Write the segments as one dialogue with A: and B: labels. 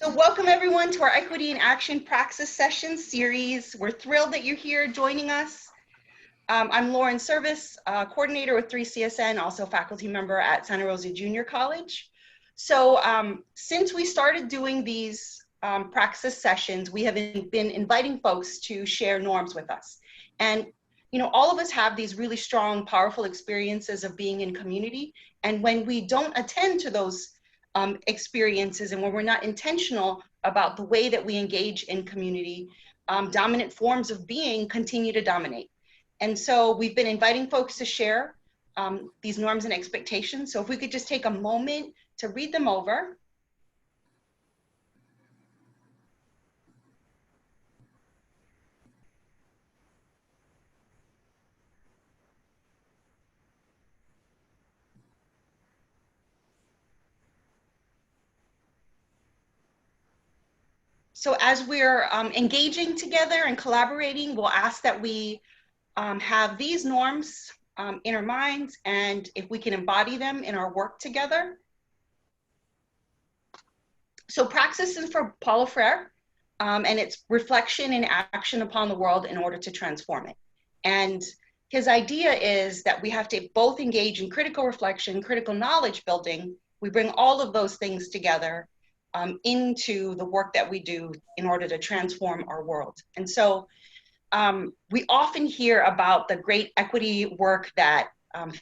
A: So welcome everyone to our Equity in Action Praxis Session series. We're thrilled that you're here joining us. I'm Lauren Servais, coordinator with 3CSN, also faculty member at Santa Rosa Junior College. So since we started doing these Praxis sessions, we have been inviting folks to share norms with us. And you know, all of us have these really strong, powerful experiences of being in community. And when we don't attend to those experiences and when we're not intentional about the way that we engage in community, dominant forms of being continue to dominate. And so we've been inviting folks to share these norms and expectations. So if we could just take a moment to read them over. So as we're engaging together and collaborating, we'll ask that we have these norms in our minds, and if we can embody them in our work together. So Praxis is for Paulo Freire, and it's reflection and action upon the world in order to transform it. And his idea is that we have to both engage in critical reflection, critical knowledge building. We bring all of those things together into the work that we do in order to transform our world. And so we often hear about the great equity work that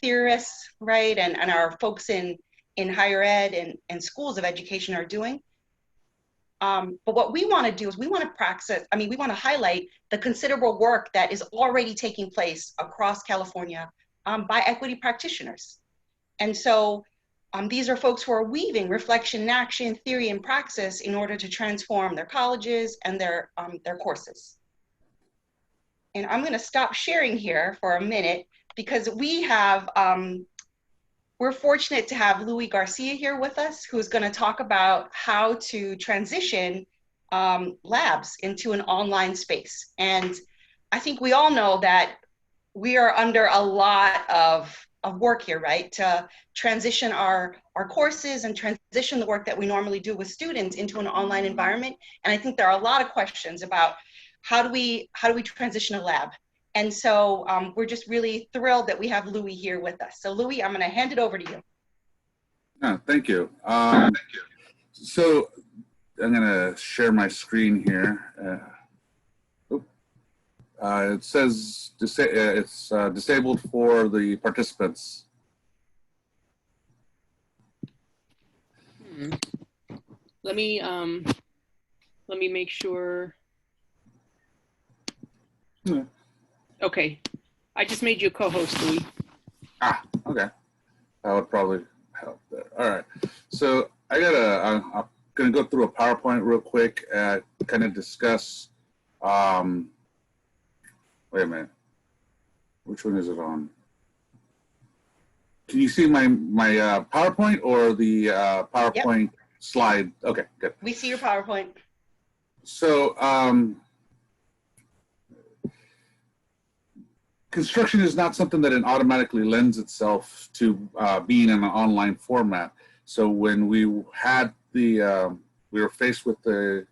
A: theorists, right, and our folks in higher ed and schools of education are doing. But what we want to do is we want to highlight the considerable work that is already taking place across California by equity practitioners. And so these are folks who are weaving reflection, action, theory, and praxis in order to transform their colleges and their courses. And I'm going to stop sharing here for a minute because we have, we're fortunate to have Louie Garcia here with us, who's going to talk about how to transition labs into an online space. And I think we all know that we are under a lot of work here, right? To transition our courses and transition the work that we normally do with students into an online environment. And I think there are a lot of questions about how do we transition a lab? And so we're just really thrilled that we have Louie here with us. So Louie, I'm gonna hand it over to you.
B: Yeah, thank you. Thank you. So I'm gonna share my screen here. It says it's disabled for the participants.
C: Let me make sure.
B: Yeah.
C: Okay, I just made you a co-host, Louie.
B: Ah, okay. That would probably help there. All right. So I'm gonna go through a PowerPoint real quick and kind of discuss. Wait a minute. Which one is it on? Can you see my PowerPoint or the PowerPoint slide? Okay, good.
A: We see your PowerPoint.
B: So construction is not something that it automatically lends itself to being in an online format. So when we had we were faced with the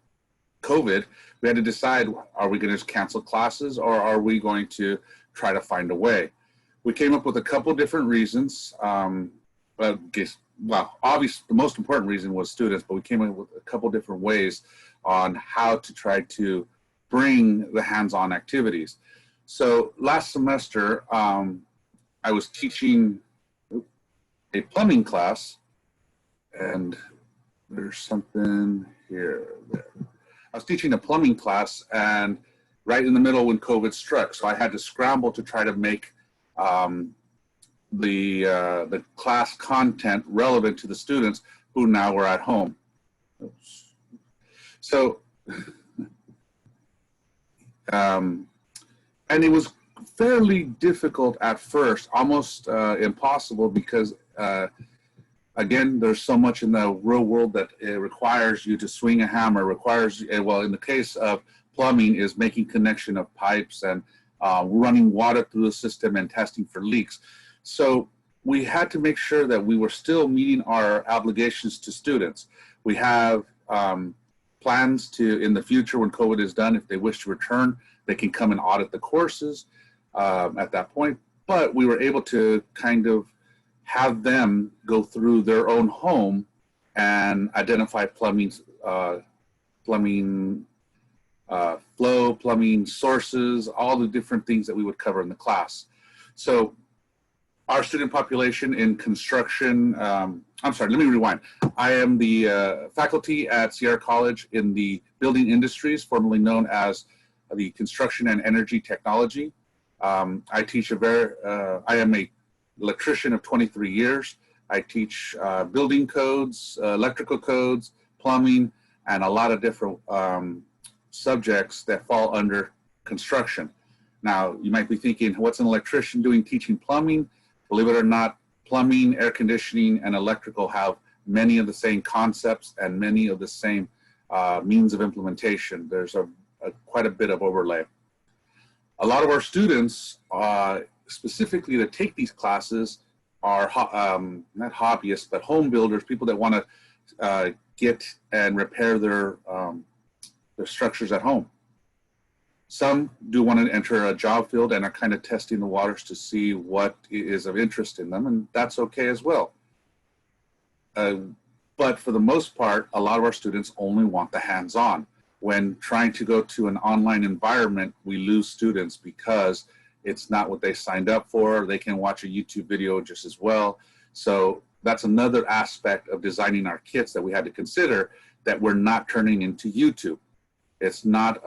B: COVID, we had to decide, are we going to cancel classes or are we going to try to find a way? We came up with a couple different reasons. Well, obviously the most important reason was students, but we came up with a couple different ways on how to try to bring the hands-on activities. So last semester, I was teaching a plumbing class, and there's something here. There. I was teaching a plumbing class, and right in the middle when COVID struck, so I had to scramble to try to make the class content relevant to the students who now were at home. Oops. So, and it was fairly difficult at first, almost impossible, because again, there's so much in the real world that it requires you to swing a hammer, requires, well, in the case of plumbing, is making connection of pipes and running water through the system and testing for leaks. So we had to make sure that we were still meeting our obligations to students. We have plans to, in the future when COVID is done, if they wish to return, they can come and audit the courses at that point. But we were able to kind of have them go through their own home and identify plumbing flow, plumbing sources, all the different things that we would cover in the class. So our student population in construction, I'm sorry, let me rewind. I am the faculty at Sierra College in the building industries, formerly known as the construction and energy technology. I teach I am a electrician of 23 years. I teach building codes, electrical codes, plumbing, and a lot of different subjects that fall under construction. Now, you might be thinking, what's an electrician doing teaching plumbing? Believe it or not, plumbing, air conditioning, and electrical have many of the same concepts and many of the same means of implementation. There's quite a bit of overlay. A lot of our students, specifically that take these classes, are not hobbyists, but home builders, people that want to get and repair their structures at home. Some do want to enter a job field and are kind of testing the waters to see what is of interest in them, and that's okay as well. But for the most part, a lot of our students only want the hands-on. When trying to go to an online environment, we lose students because it's not what they signed up for. They can watch a YouTube video just as well. So that's another aspect of designing our kits that we had to consider, that we're not turning into YouTube. It's not,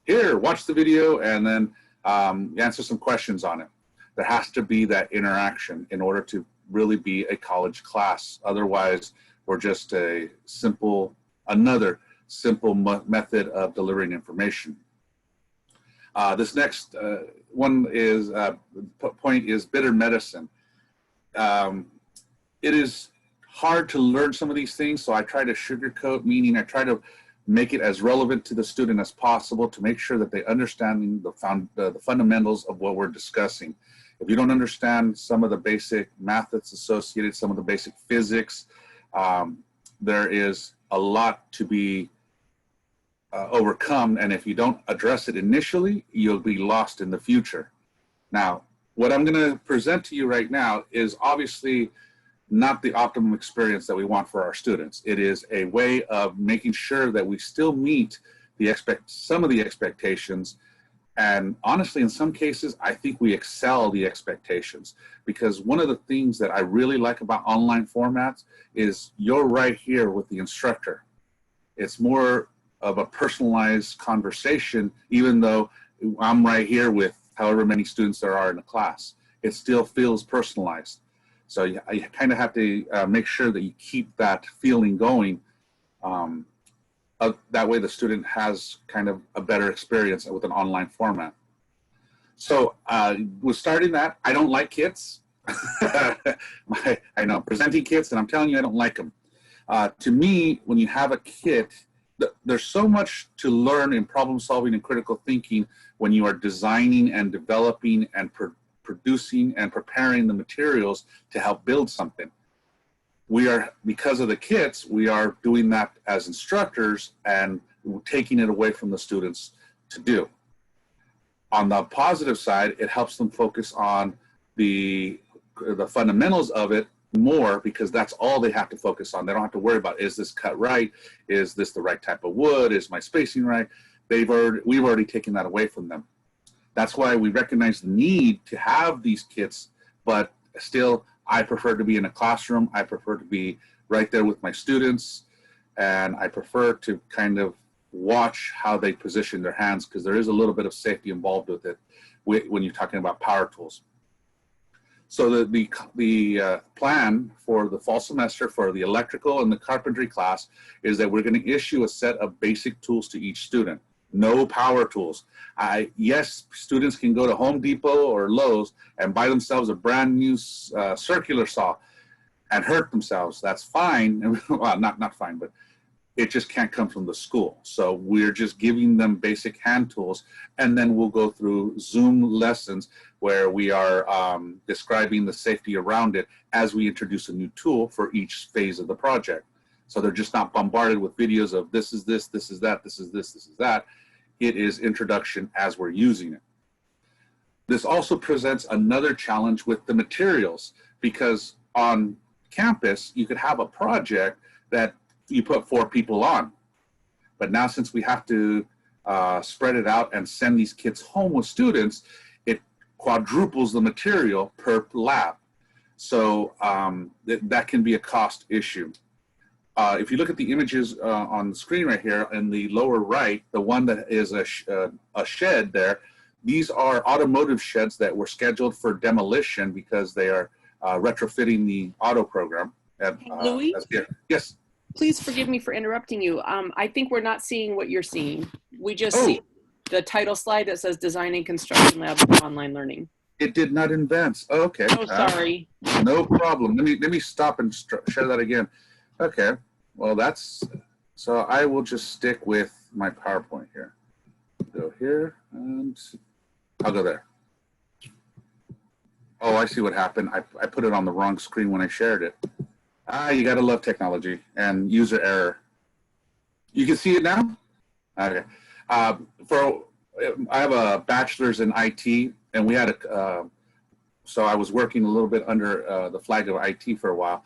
B: here, watch the video and then answer some questions on it. There has to be that interaction in order to really be a college class. Otherwise, we're just another simple method of delivering information. This next point is bitter medicine. It is hard to learn some of these things, so I try to sugarcoat, meaning I try to make it as relevant to the student as possible to make sure that they understand the fundamentals of what we're discussing. If you don't understand some of the basic math that's associated, some of the basic physics, there is a lot to be overcome, and if you don't address it initially, you'll be lost in the future. Now, what I'm going to present to you right now is obviously not the optimum experience that we want for our students. It is a way of making sure that we still meet some of the expectations, and honestly, in some cases, I think we excel the expectations, because one of the things that I really like about online formats is you're right here with the instructor. It's more of a personalized conversation, even though I'm right here with however many students there are in the class. It still feels personalized. So you kind of have to make sure that you keep that feeling going. That way the student has kind of a better experience with an online format. So with starting that, I don't like kits. I know, presenting kits, and I'm telling you, I don't like them. To me, when you have a kit, there's so much to learn in problem solving and critical thinking when you are designing and developing and producing and preparing the materials to help build something. Because of the kits, we are doing that as instructors and taking it away from the students to do. On the positive side, it helps them focus on the fundamentals of it more, because that's all they have to focus on. They don't have to worry about, is this cut right? Is this the right type of wood? Is my spacing right? We've already taken that away from them. That's why we recognize the need to have these kits, but still, I prefer to be in a classroom. I prefer to be right there with my students, and I prefer to kind of watch how they position their hands, because there is a little bit of safety involved with it when you're talking about power tools. So the plan for the fall semester for the electrical and the carpentry class is that we're going to issue a set of basic tools to each student. No power tools. Yes, students can go to Home Depot or Lowe's and buy themselves a brand new circular saw and hurt themselves. That's fine. Well, not fine, but it just can't come from the school. So we're just giving them basic hand tools, and then we'll go through Zoom lessons where we are describing the safety around it as we introduce a new tool for each phase of the project. So they're just not bombarded with videos of this is this, this is that, this is this, this is that. It is introduction as we're using it. This also presents another challenge with the materials, because on campus, you could have a project that you put 4 people on. But now, since we have to spread it out and send these kits home with students, it quadruples the material per lab. So that can be a cost issue. If you look at the images on the screen right here in the lower right, the one that is a shed there, these are automotive sheds that were scheduled for demolition because they are retrofitting the auto program.
C: Louie?
B: Yes.
C: Please forgive me for interrupting you. I think we're not seeing what you're seeing. We just see the title slide that says Design and Construction Lab for Online Learning.
B: It did not advance. Okay.
C: Oh, sorry.
B: No problem. Let me stop and share that again. Okay. Well, so I will just stick with my PowerPoint here. Go here and I'll go there. Oh, I see what happened. I put it on the wrong screen when I shared it. You gotta love technology and user error. You can see it now? Okay. I have a bachelor's in IT, and we had so I was working a little bit under the flag of IT for a while,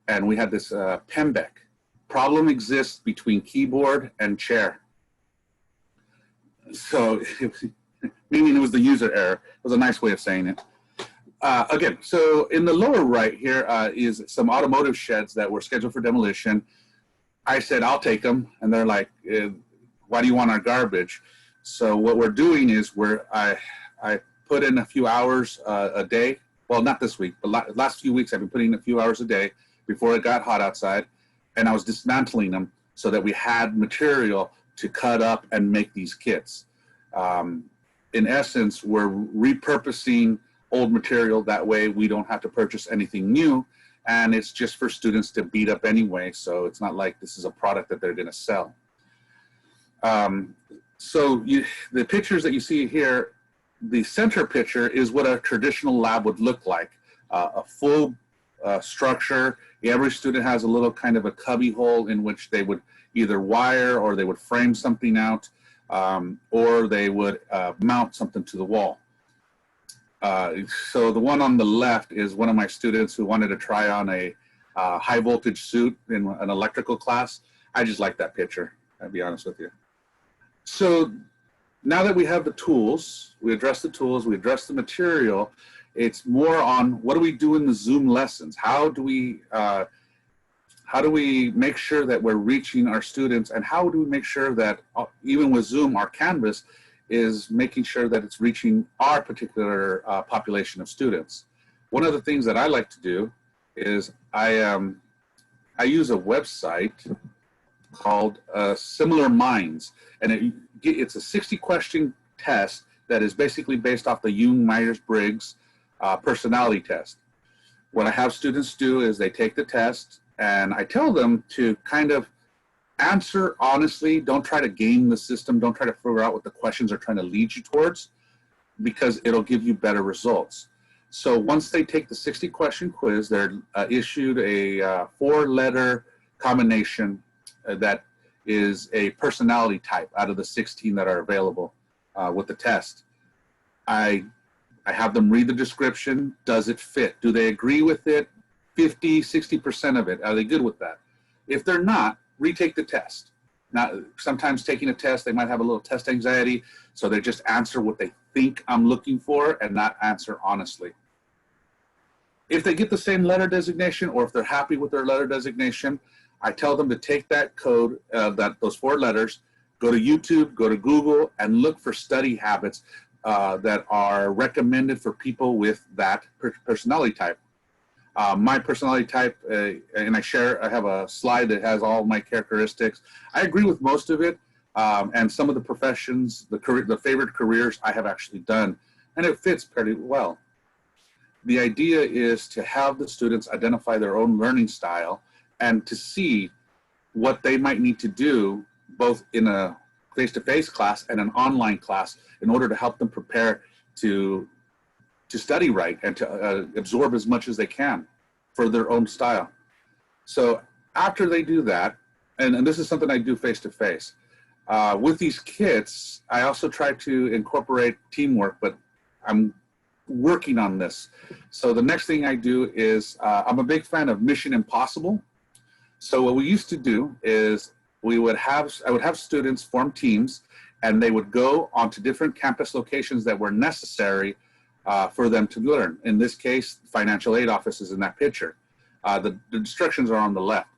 B: and we had this PEMBEC. Problem exists between keyboard and chair. So, meaning it was the user error. It was a nice way of saying it. Again, so in the lower right here is some automotive sheds that were scheduled for demolition. I said, I'll take them. And they're like, why do you want our garbage? So what we're doing is I put in a few hours a day. Well, not this week, but last few weeks I've been putting in a few hours a day before it got hot outside. And I was dismantling them so that we had material to cut up and make these kits. In essence, we're repurposing old material. That way we don't have to purchase anything new, and it's just for students to beat up anyway, so it's not like this is a product that they're going to sell. The pictures that you see here, the center picture is what a traditional lab would look like. A full structure. Every student has a little kind of a cubby hole in which they would either wire or they would frame something out, or they would mount something to the wall. So the one on the left is one of my students who wanted to try on a high voltage suit in an electrical class. I just like that picture, I'll be honest with you. So now that we have the tools, we address the tools, we address the material, it's more on what do we do in the Zoom lessons? How do we make sure that we're reaching our students, and how do we make sure that even with Zoom, our Canvas is making sure that it's reaching our particular population of students. One of the things that I like to do is I use a website called Similar Minds, and it's a 60-question test that is basically based off the Jung-Myers-Briggs personality test. What I have students do is they take the test, and I tell them to kind of answer honestly. Don't try to game the system. Don't try to figure out what the questions are trying to lead you towards, because it'll give you better results. So once they take the 60-question quiz, they're issued a 4-letter combination that is a personality type out of the 16 that are available with the test. I have them read the description. Does it fit? Do they agree with it? 50, 60% of it. Are they good with that? If they're not, retake the test. Now, sometimes taking a test, they might have a little test anxiety, so they just answer what they think I'm looking for and not answer honestly. If they get the same letter designation, or if they're happy with their letter designation, I tell them to take that code, those 4 letters, go to YouTube, go to Google, and look for study habits that are recommended for people with that personality type. My personality type, and I have a slide that has all my characteristics. I agree with most of it, and some of the professions, the favorite careers I have actually done, and it fits pretty well. The idea is to have the students identify their own learning style and to see what they might need to do both in a face-to-face class and an online class in order to help them prepare to study right and to absorb as much as they can for their own style. So after they do that, and this is something I do face-to-face, with these kits, I also try to incorporate teamwork, but I'm working on this. So the next thing I do is, I'm a big fan of Mission Impossible. So what we used to do is I would have students form teams, and they would go onto different campus locations that were necessary for them to learn. In this case, financial aid office is in that picture. The instructions are on the left.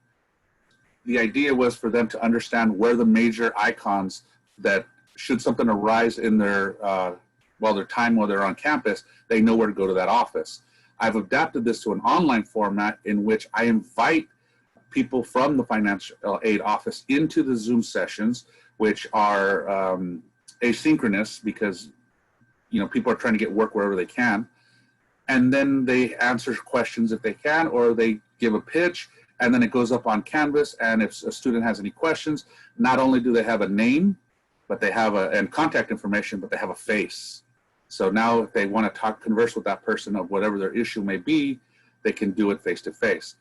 B: The idea was for them to understand where the major icons that should something arise in their while they're on campus, they know where to go to that office. I've adapted this to an online format in which I invite people from the financial aid office into the Zoom sessions, which are asynchronous because people are trying to get work wherever they can. And then they answer questions if they can, or they give a pitch, and then it goes up on Canvas. And if a student has any questions, not only do they have a name, but they have and contact information, but they have a face. So now if they want to converse with that person of whatever their issue may be, they can do it face to face.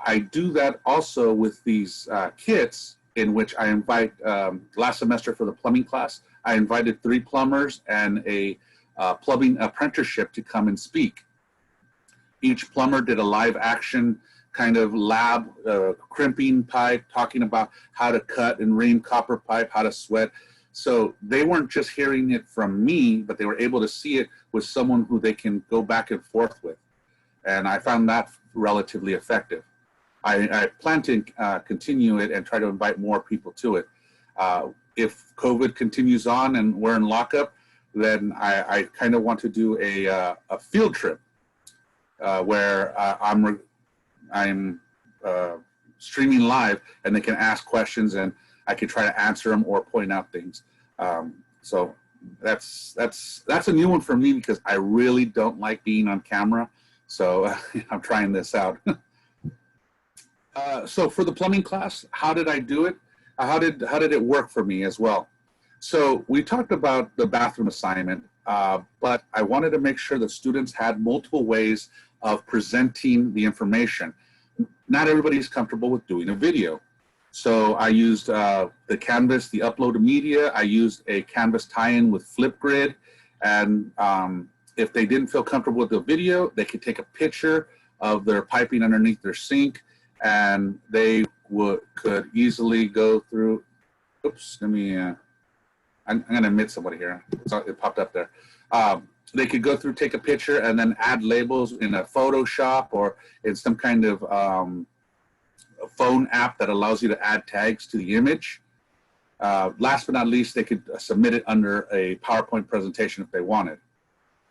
B: I do that also with these kits in which I invite, last semester for the plumbing class, I invited 3 plumbers and a plumbing apprenticeship to come and speak. Each plumber did a live action kind of lab, crimping pipe, talking about how to cut and ream copper pipe, how to sweat. So they weren't just hearing it from me, but they were able to see it with someone who they can go back and forth with. And I found that relatively effective. I plan to continue it and try to invite more people to it. If COVID continues on and we're in lockup, then I kind of want to do a field trip where I'm streaming live, and they can ask questions and I can try to answer them or point out things. So that's a new one for me because I really don't like being on camera. So I'm trying this out. So for the plumbing class, how did I do it? How did it work for me as well? So we talked about the bathroom assignment, but I wanted to make sure that students had multiple ways of presenting the information. Not everybody's comfortable with doing a video. So I used the Canvas, the upload media. I used a Canvas tie-in with Flipgrid. And if they didn't feel comfortable with the video, they could take a picture of their piping underneath their sink, and they could easily go through. Oops, let me, I'm going to admit somebody here. It popped up there. They could go through, take a picture, and then add labels in a Photoshop or in some kind of a phone app that allows you to add tags to the image. Last but not least, they could submit it under a PowerPoint presentation if they wanted.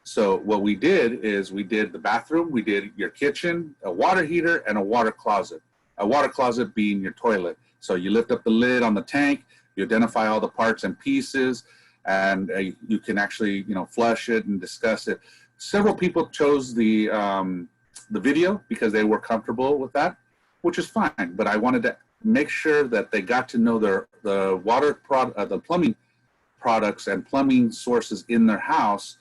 B: So what we did is we did the bathroom, we did your kitchen, a water heater, and a water closet. A water closet being your toilet. So you lift up the lid on the tank, you identify all the parts and pieces, and you can actually, flush it and discuss it. Several people chose the video because they were comfortable with that, which is fine. But I wanted to make sure that they got to know the plumbing products and plumbing sources in their house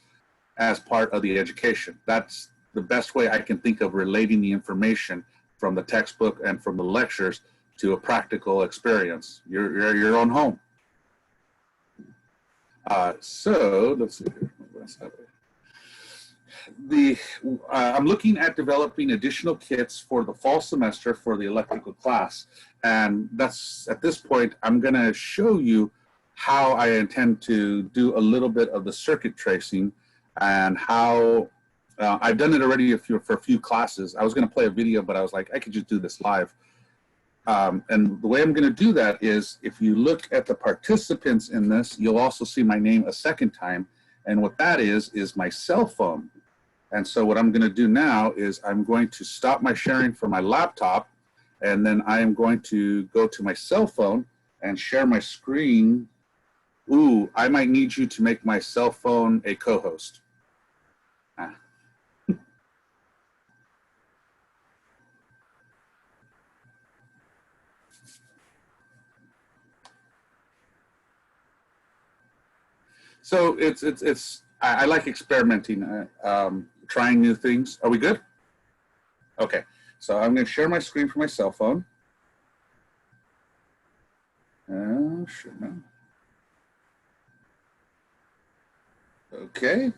B: as part of the education. That's the best way I can think of relating the information from the textbook and from the lectures to a practical experience. You're your own home. So let's see here. I'm looking at developing additional kits for the fall semester for the electrical class. And that's, at this point, I'm gonna show you how I intend to do a little bit of the circuit tracing and how I've done it already for a few classes. I was gonna play a video, but I was like, I could just do this live. And the way I'm gonna do that is, if you look at the participants in this, you'll also see my name a second time. And what that is my cell phone. And so what I'm gonna do now is I'm going to stop my sharing from my laptop, and then I am going to go to my cell phone and share my screen. Ooh, I might need you to make my cell phone a co-host. So I like experimenting, trying new things. Are we good? Okay, so I'm gonna share my screen for my cell phone. Sure. Okay.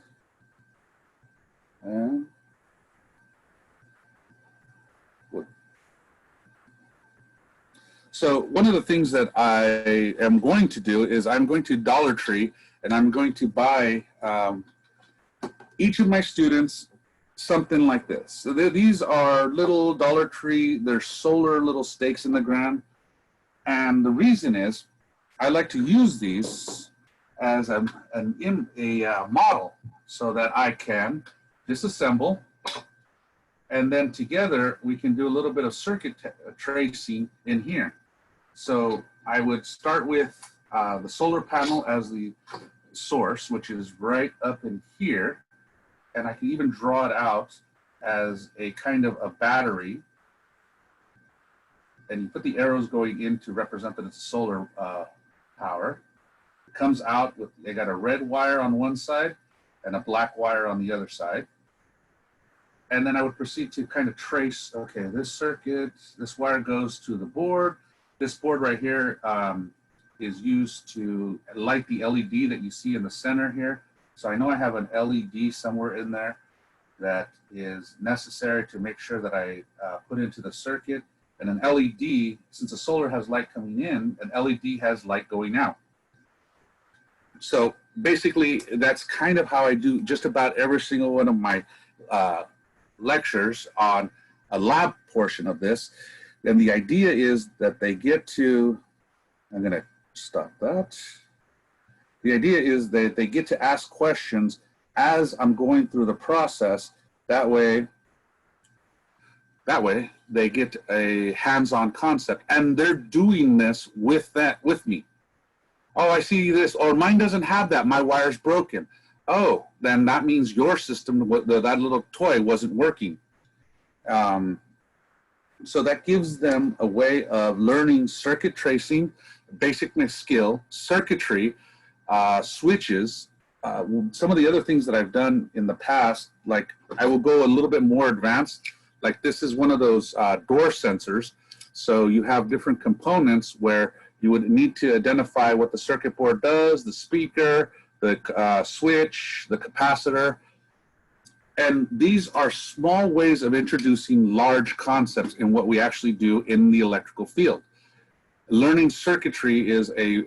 B: So one of the things that I am going to do is I'm going to Dollar Tree and I'm going to buy each of my students something like this. So these are little Dollar Tree, they're solar little stakes in the ground. And the reason is I like to use these as a model so that I can disassemble, and then together we can do a little bit of circuit tracing in here. So I would start with the solar panel as the source, which is right up in here, and I can even draw it out as a kind of a battery, and you put the arrows going in to represent that it's solar power. It comes out with, I got a red wire on one side and a black wire on the other side. And then I would proceed to kind of trace, okay, this circuit, this wire goes to the board. This board right here is used to light the LED that you see in the center here. So I know I have an LED somewhere in there that is necessary to make sure that I put into the circuit. And an LED, since a solar has light coming in, an LED has light going out. So basically, that's kind of how I do just about every single one of my lectures on a lab portion of this. And the idea is that they get to, I'm going to stop that. The idea is that they get to ask questions as I'm going through the process. That way they get a hands-on concept, and they're doing this with me. Oh, I see this, or mine doesn't have that, my wire's broken. Oh, then that means your system, that little toy wasn't working. So that gives them a way of learning circuit tracing, basic skill, circuitry, switches. Some of the other things that I've done in the past, like I will go a little bit more advanced. Like this is one of those door sensors. So you have different components where you would need to identify what the circuit board does, the speaker, the switch, the capacitor. And these are small ways of introducing large concepts in what we actually do in the electrical field. Learning circuitry is a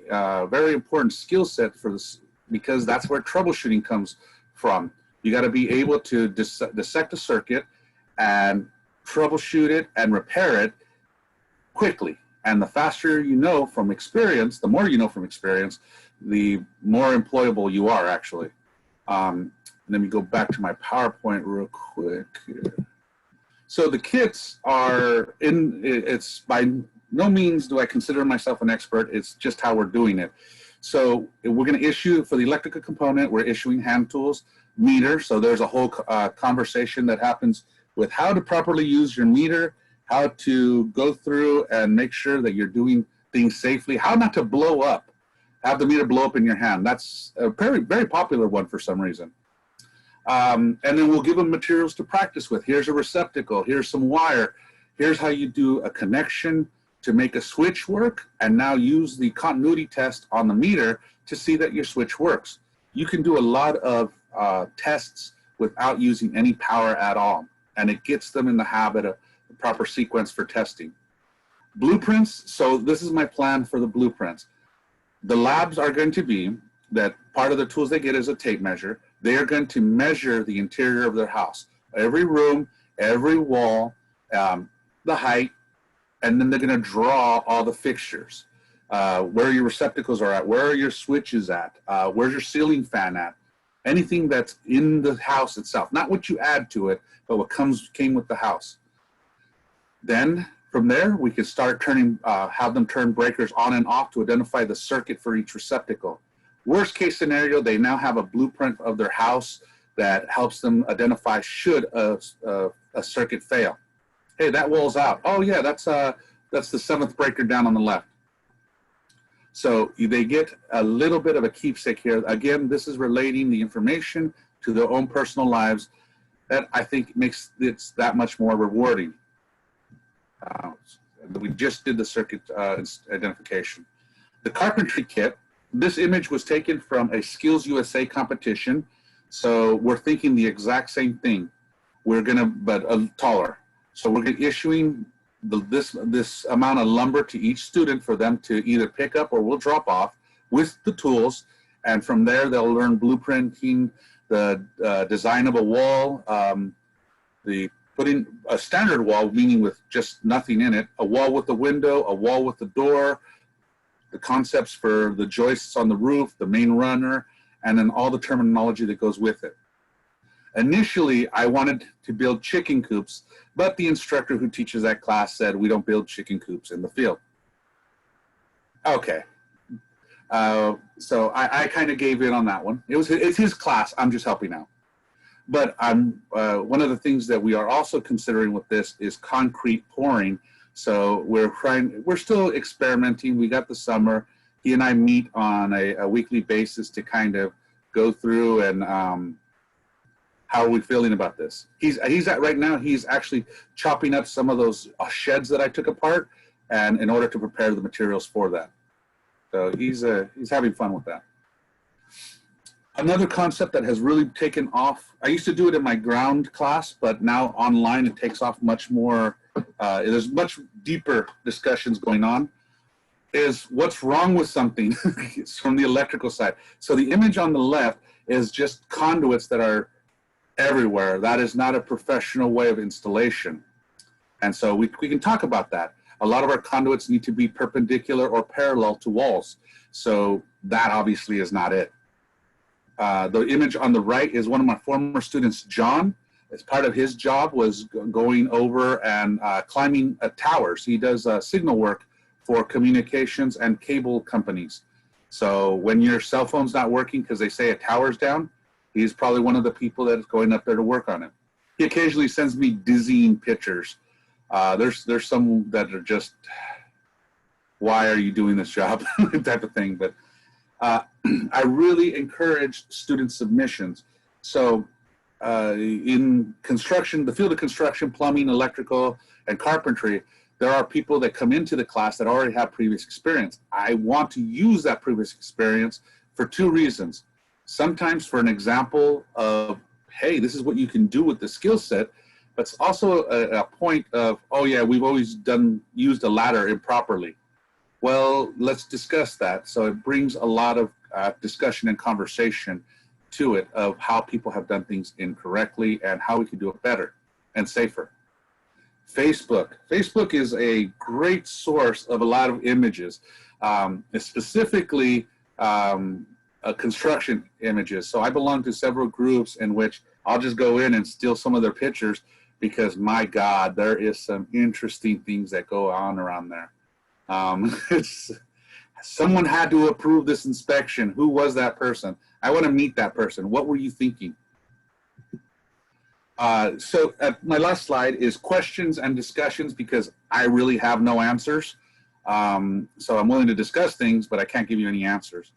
B: very important skill set for this, because that's where troubleshooting comes from. You got to be able to dissect a circuit and troubleshoot it and repair it quickly. And the faster you know from experience, the more you know from experience, the more employable you are actually. Let me go back to my PowerPoint real quick here. So the kits are it's by no means do I consider myself an expert, it's just how we're doing it. So we're going to issue, for the electrical component, we're issuing hand tools, meter, so there's a whole conversation that happens with how to properly use your meter, how to go through and make sure that you're doing things safely, how not to blow up, have the meter blow up in your hand. That's a very, very popular one for some reason. And then we'll give them materials to practice with. Here's a receptacle, here's some wire, here's how you do a connection to make a switch work, and now use the continuity test on the meter to see that your switch works. You can do a lot of tests without using any power at all, and it gets them in the habit of the proper sequence for testing. Blueprints, so this is my plan for the blueprints. The labs are going to be that part of the tools they get is a tape measure. They are going to measure the interior of their house, every room, every wall, the height, and then they're going to draw all the fixtures, where your receptacles are at, where are your switches at, where's your ceiling fan at, anything that's in the house itself, not what you add to it, but what came with the house. Then from there, we can start turning, have them turn breakers on and off to identify the circuit for each receptacle. Worst case scenario, they now have a blueprint of their house that helps them identify should a circuit fail. Hey, that wall's out. Oh yeah, that's the 7th breaker down on the left. So they get a little bit of a keepsake here. Again, this is relating the information to their own personal lives that I think makes it that much more rewarding. We just did the circuit identification. The carpentry kit, this image was taken from a Skills USA competition. So we're thinking the exact same thing. We're gonna, but taller. So we're issuing this amount of lumber to each student for them to either pick up or we'll drop off with the tools. And from there, they'll learn blueprinting, the design of a wall, the putting a standard wall, meaning with just nothing in it, a wall with a window, a wall with a door, the concepts for the joists on the roof, the main runner, and then all the terminology that goes with it. Initially, I wanted to build chicken coops, but the instructor who teaches that class said, we don't build chicken coops in the field. Okay. So I kind of gave in on that one. It's his class, I'm just helping out. But one of the things that we are also considering with this is concrete pouring. So we're still experimenting. We got the summer. He and I meet on a weekly basis to kind of go through and how are we feeling about this. Right now he's actually chopping up some of those sheds that I took apart, and in order to prepare the materials for that. So he's having fun with that. Another concept that has really taken off, I used to do it in my ground class, but now online it takes off much more. There's much deeper discussions going on, is what's wrong with something. It's from the electrical side. So the image on the left is just conduits that are everywhere. That is not a professional way of installation. And so we can talk about that. A lot of our conduits need to be perpendicular or parallel to walls. So that obviously is not it. The image on the right is one of my former students, John. As part of his job was going over and climbing towers. He does signal work for communications and cable companies. So when your cell phone's not working because they say a tower's down, he's probably one of the people that is going up there to work on it. He occasionally sends me dizzying pictures. There's some that are just, why are you doing this job type of thing. But I really encourage student submissions. So in construction, the field of construction, plumbing, electrical, and carpentry, there are people that come into the class that already have previous experience. I want to use that previous experience for two reasons. Sometimes for an example of, hey, this is what you can do with the skill set, but it's also a point of, oh yeah, we've always used a ladder improperly. Well, let's discuss that. So it brings a lot of discussion and conversation to it of how people have done things incorrectly and how we can do it better and safer. Facebook is a great source of a lot of images, specifically construction images. So I belong to several groups in which I'll just go in and steal some of their pictures because, my God, there is some interesting things that go on around there. Someone had to approve this inspection. Who was that person? I want to meet that person. What were you thinking? So my last slide is questions and discussions, because I really have no answers. So I'm willing to discuss things, but I can't give you any answers.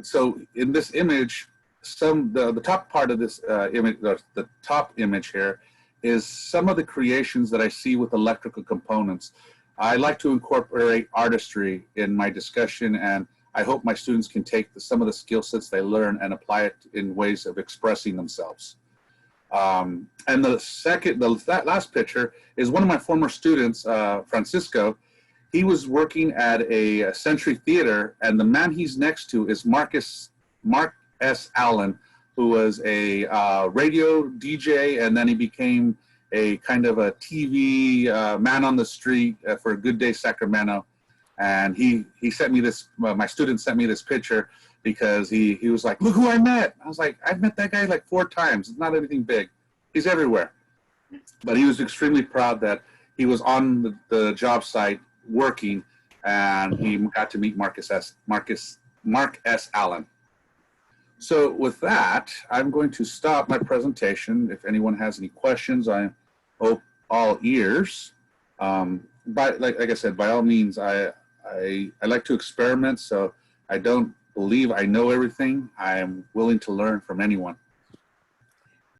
B: So in this image, the top part of this image, the top image here, is some of the creations that I see with electrical components. I like to incorporate artistry in my discussion, and I hope my students can take some of the skill sets they learn and apply it in ways of expressing themselves. And that last picture is one of my former students, Francisco. He was working at a Century Theater, and the man he's next to is Mark S. Allen, who was a radio DJ, and then he became a kind of a TV man on the street for Good Day Sacramento. And he sent me this, my student sent me this picture because he was like, look who I met. I was like, I've met that guy like 4 times. It's not anything big. He's everywhere. But he was extremely proud that he was on the job site working, and he got to meet Mark S. Allen. So with that, I'm going to stop my presentation. If anyone has any questions, I'm all ears. But like I said, by all means, I like to experiment, so I don't believe I know everything. I am willing to learn from anyone.